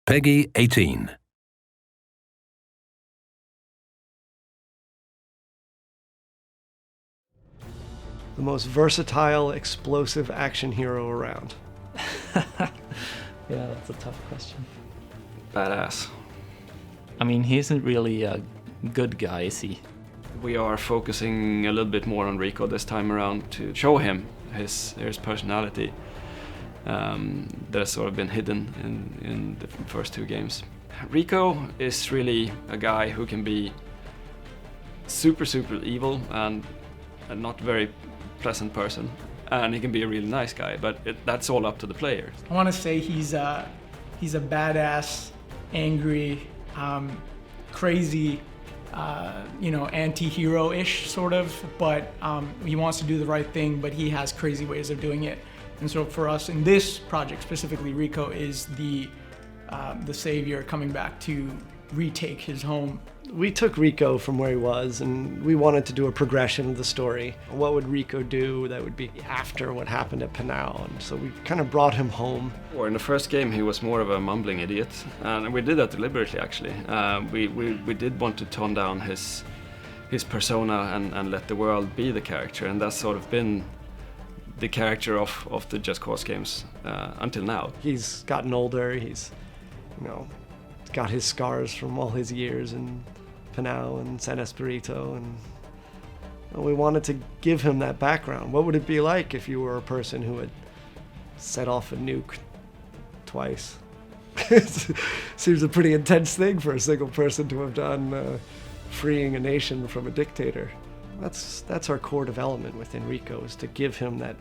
PEGI 18. The most versatile, explosive action hero around. Yeah, that's a tough question. Badass. I mean, he isn't really a good guy, is he? We are focusing a little bit more on Rico this time around to show him his personality that's sort of been hidden in the first two games. Rico is really a guy who can be super evil and a not very pleasant person, and he can be a really nice guy, but that's all up to the player. I want to say he's a badass, angry, crazy, anti-hero-ish sort of, but he wants to do the right thing, but he has crazy ways of doing it. And so for us in this project specifically, Rico is the savior coming back to retake his home. We took Rico from where he was, and we wanted to do a progression of the story. What would Rico do that would be after what happened at Panau? And so we kind of brought him home. In the first game, he was more of a mumbling idiot, and we did that deliberately, actually. We did want to tone down his persona and let the world be the character, and that's sort of been the character of the Just Cause games until now. He's gotten older. He's, got his scars from all his years in Panau and San Espirito, and we wanted to give him that background. What would it be like if you were a person who had set off a nuke twice? Seems a pretty intense thing for a single person to have done, freeing a nation from a dictator. That's our core development within Rico, is to give him that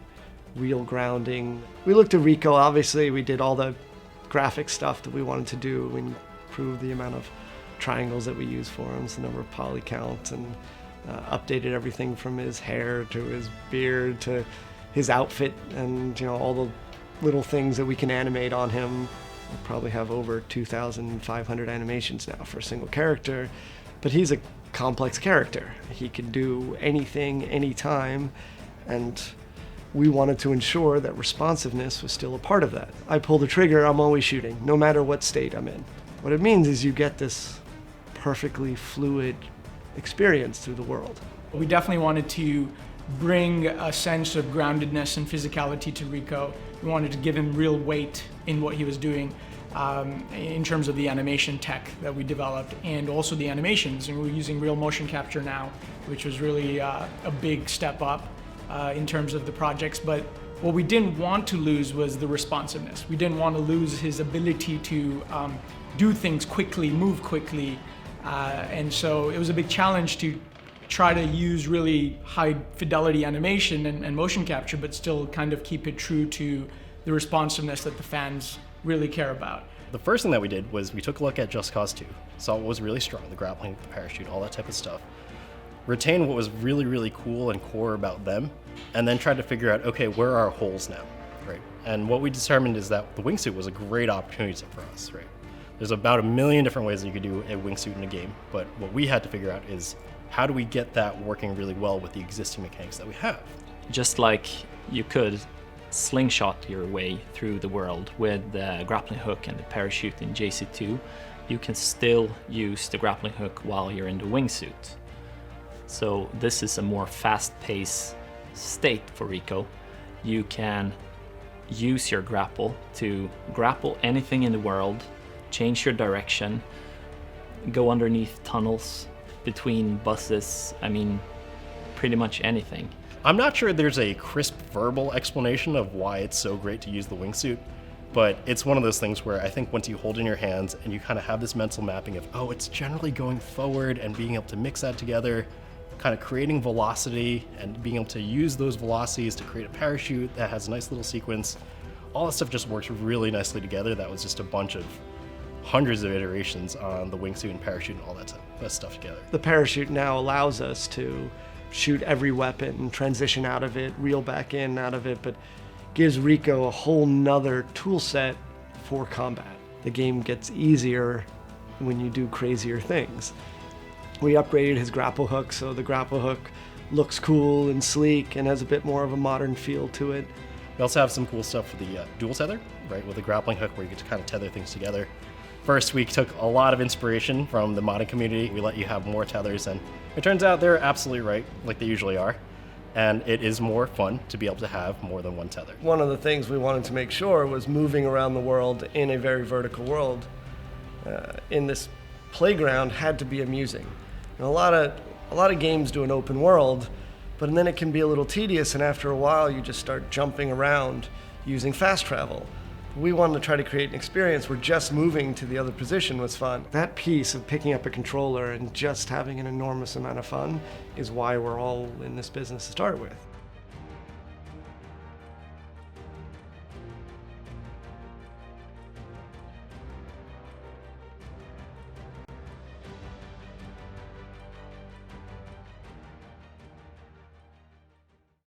real grounding. We looked at Rico, obviously we did all the graphic stuff that we wanted to do. We improved the amount of triangles that we use for him, the number of poly count, and updated everything from his hair to his beard to his outfit, and all the little things that we can animate on him. We probably have over 2,500 animations now for a single character, but he's a complex character. He can do anything, anytime, and we wanted to ensure that responsiveness was still a part of that. I pull the trigger, I'm always shooting, no matter what state I'm in. What it means is you get this perfectly fluid experience through the world. We definitely wanted to bring a sense of groundedness and physicality to Rico. We wanted to give him real weight in what he was doing in terms of the animation tech that we developed, and also the animations. And we're using real motion capture now, which was really a big step up in terms of the projects. But what we didn't want to lose was the responsiveness. We didn't want to lose his ability to do things quickly, move quickly. And so it was a big challenge to try to use really high fidelity animation and motion capture, but still kind of keep it true to the responsiveness that the fans really care about. The first thing that we did was we took a look at Just Cause 2, saw what was really strong, the grappling, the parachute, all that type of stuff, retain what was really cool and core about them, and then tried to figure out, okay, where are our holes now, right? And what we determined is that the wingsuit was a great opportunity for us, right? There's about 1 million different ways that you could do a wingsuit in a game, but what we had to figure out is how do we get that working really well with the existing mechanics that we have? Just like you could slingshot your way through the world with the grappling hook and the parachute in JC2, you can still use the grappling hook while you're in the wingsuit. So this is a more fast-paced state for Rico. You can use your grapple to grapple anything in the world, change your direction, go underneath tunnels, between buses, pretty much anything. I'm not sure there's a crisp verbal explanation of why it's so great to use the wingsuit, but it's one of those things where I think once you hold it in your hands and you kind of have this mental mapping of, oh, it's generally going forward, and being able to mix that together, kind of creating velocity and being able to use those velocities to create a parachute that has a nice little sequence, all that stuff just works really nicely together. That was just a bunch of hundreds of iterations on the wingsuit and parachute and all that stuff together. The parachute now allows us to shoot every weapon, transition out of it, reel back in out of it, but gives Rico a whole nother tool set for combat. The game gets easier when you do crazier things. We upgraded his grapple hook, so the grapple hook looks cool and sleek and has a bit more of a modern feel to it. We also have some cool stuff for the dual tether, right, with the grappling hook where you get to kind of tether things together. First, we took a lot of inspiration from the modding community. We let you have more tethers, and it turns out they're absolutely right, like they usually are. And it is more fun to be able to have more than one tether. One of the things we wanted to make sure was moving around the world in a very vertical world in this playground had to be amusing. And a lot of games do an open world, but then it can be a little tedious, and after a while you just start jumping around using fast travel. We wanted to try to create an experience where just moving to the other position was fun. That piece of picking up a controller and just having an enormous amount of fun is why we're all in this business to start with.